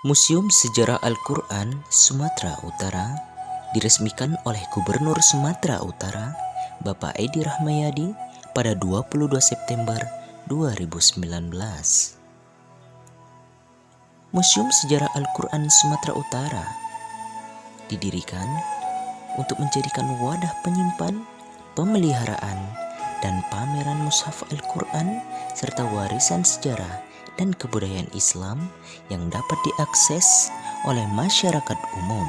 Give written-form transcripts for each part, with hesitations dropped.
Museum Sejarah Al-Quran Sumatera Utara diresmikan oleh Gubernur Sumatera Utara, Bapak Edi Rahmayadi pada 22 September 2019. Museum Sejarah Al-Quran Sumatera Utara didirikan untuk menjadikan wadah penyimpan, pemeliharaan, dan pameran mushaf Al-Quran serta warisan sejarah dan kebudayaan Islam yang dapat diakses oleh masyarakat umum.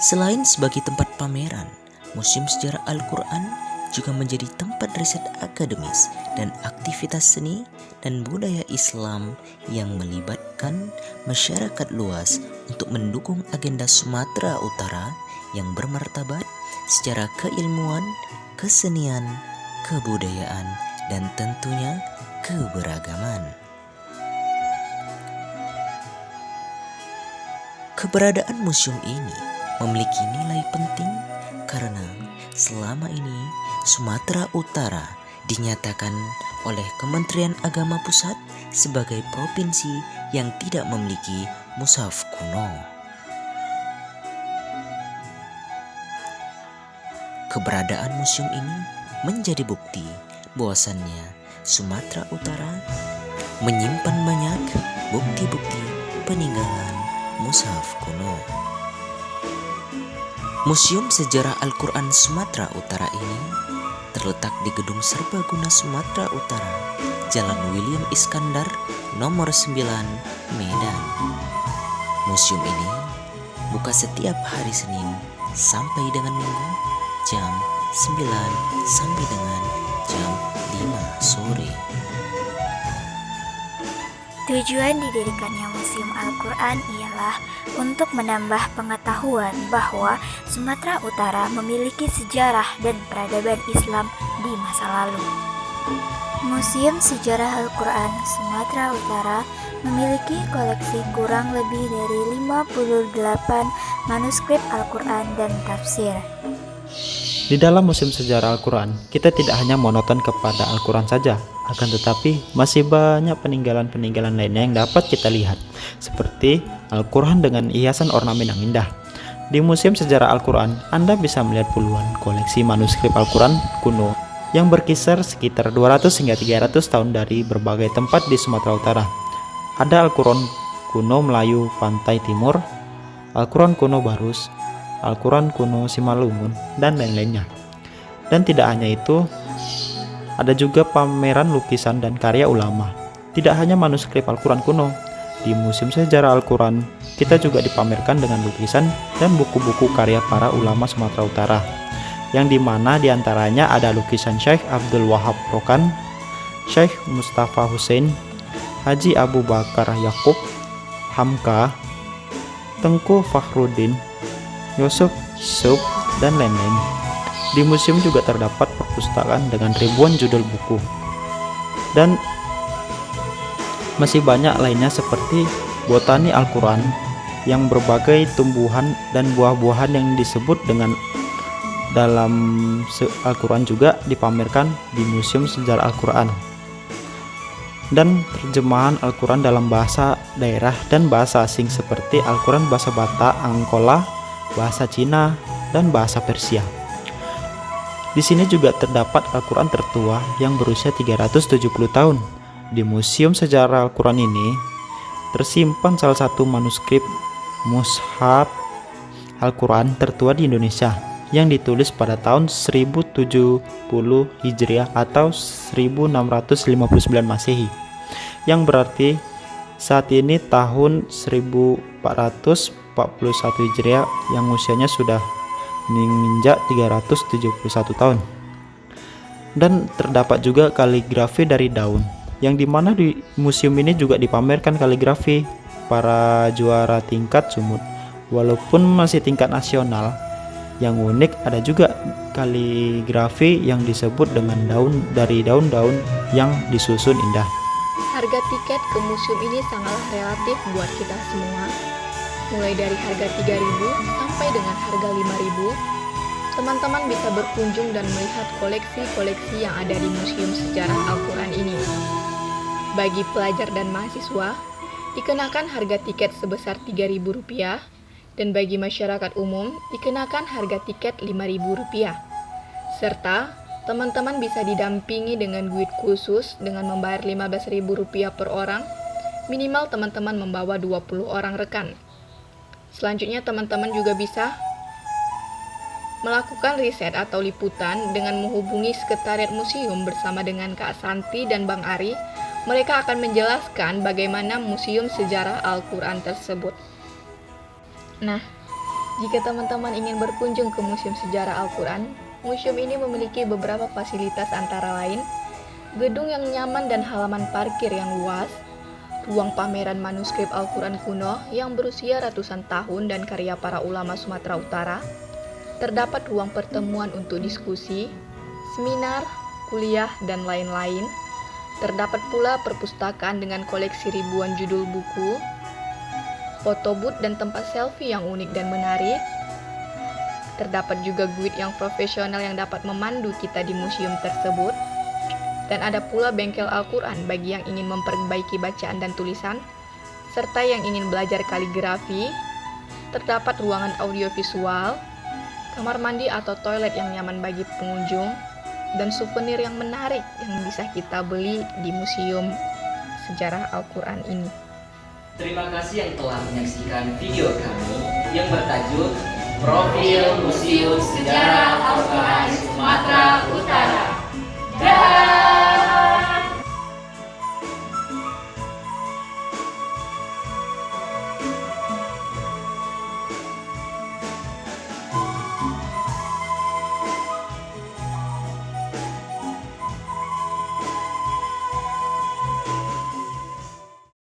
Selain sebagai tempat pameran, Museum Sejarah Al-Quran juga menjadi tempat riset akademis dan aktivitas seni dan budaya Islam yang melibatkan masyarakat luas untuk mendukung agenda Sumatera Utara yang bermartabat secara keilmuan, kesenian, kebudayaan, dan tentunya keberagaman. Keberadaan museum ini memiliki nilai penting karena selama ini Sumatera Utara dinyatakan oleh Kementerian Agama Pusat sebagai provinsi yang tidak memiliki mushaf kuno. Keberadaan museum ini menjadi bukti bahwasannya Sumatera Utara menyimpan banyak bukti-bukti peninggalan mushaf kuno. Museum Sejarah Al-Quran Sumatera Utara ini terletak di Gedung Serbaguna Sumatera Utara, Jalan William Iskandar, nomor 9, Medan. Museum ini buka setiap hari Senin sampai dengan Minggu, jam 9 sampai dengan jam 5 sore. Tujuan didirikannya Museum Al-Quran ialah untuk menambah pengetahuan bahwa Sumatera Utara memiliki sejarah dan peradaban Islam di masa lalu. Museum Sejarah Al-Quran Sumatera Utara memiliki koleksi kurang lebih dari 58 manuskrip Al-Quran dan tafsir. Di dalam Museum Sejarah Al-Quran, kita tidak hanya monoton kepada Al-Quran saja, akan tetapi masih banyak peninggalan-peninggalan lainnya yang dapat kita lihat, seperti Al-Quran dengan hiasan ornamen yang indah. Di Museum Sejarah Al-Quran, Anda bisa melihat puluhan koleksi manuskrip Al-Quran kuno yang berkisar sekitar 200 hingga 300 tahun dari berbagai tempat di Sumatera Utara. Ada Al-Quran kuno Melayu Pantai Timur, Al-Quran kuno Barus, Al-Quran kuno Simalungun, dan lain-lainnya. Dan tidak hanya itu, ada juga pameran lukisan dan karya ulama. Tidak hanya manuskrip Al-Quran kuno, di Museum Sejarah Al-Quran kita juga dipamerkan dengan lukisan dan buku-buku karya para ulama Sumatera Utara, yang dimana diantaranya ada lukisan Syekh Abdul Wahab Rokan, Syekh Mustafa Hussein, Haji Abu Bakar Yakub, Hamka, Tengku Fakhruddin, Yusuf Sub, dan lain-lain. Di museum juga terdapat perpustakaan dengan ribuan judul buku. Dan masih banyak lainnya seperti botani Al-Quran yang berbagai tumbuhan dan buah-buahan yang disebut dengan dalam Al-Quran juga dipamerkan di Museum Sejarah Al-Quran. Dan terjemahan Al-Quran dalam bahasa daerah dan bahasa asing seperti Al-Quran bahasa Batak, Angkola, bahasa Cina, dan bahasa Persia. Di sini juga terdapat Al-Quran tertua yang berusia 370 tahun. Di Museum Sejarah Al-Quran ini tersimpan salah satu manuskrip mushaf Al-Quran tertua di Indonesia yang ditulis pada tahun 1070 Hijriah atau 1659 Masehi, yang berarti saat ini tahun 1441 Hijriah yang usianya sudah menginjak 371 tahun. Dan terdapat juga kaligrafi dari daun, yang dimana di museum ini juga dipamerkan kaligrafi para juara tingkat sumut. Walaupun masih tingkat nasional, yang unik ada juga kaligrafi yang disebut dengan daun dari daun-daun yang disusun indah. Harga tiket ke museum ini sangatlah relatif buat kita semua. Mulai dari harga 3.000 sampai dengan harga 5.000, teman-teman bisa berkunjung dan melihat koleksi-koleksi yang ada di Museum Sejarah Al-Quran ini. Bagi pelajar dan mahasiswa, dikenakan harga tiket sebesar Rp3.000 dan bagi masyarakat umum dikenakan harga tiket Rp5.000. Serta teman-teman bisa didampingi dengan guide khusus dengan membayar Rp15.000 per orang, minimal teman-teman membawa 20 orang rekan. Selanjutnya teman-teman juga bisa melakukan riset atau liputan dengan menghubungi Sekretariat Museum bersama dengan Kak Santi dan Bang Ari. Mereka akan menjelaskan bagaimana museum sejarah Al-Quran tersebut. Nah, jika teman-teman ingin berkunjung ke Museum Sejarah Al-Quran, museum ini memiliki beberapa fasilitas antara lain, gedung yang nyaman dan halaman parkir yang luas, ruang pameran manuskrip Al-Quran kuno yang berusia ratusan tahun dan karya para ulama Sumatera Utara, terdapat ruang pertemuan untuk diskusi, seminar, kuliah, dan lain-lain. Terdapat pula perpustakaan dengan koleksi ribuan judul buku, foto booth dan tempat selfie yang unik dan menarik. Terdapat juga guide yang profesional yang dapat memandu kita di museum tersebut. Dan ada pula bengkel Al-Quran bagi yang ingin memperbaiki bacaan dan tulisan, serta yang ingin belajar kaligrafi. Terdapat ruangan audiovisual, kamar mandi atau toilet yang nyaman bagi pengunjung, dan souvenir yang menarik yang bisa kita beli di Museum Sejarah Al-Quran ini. Terima kasih yang telah menyaksikan video kami yang bertajuk Profil Museum Sejarah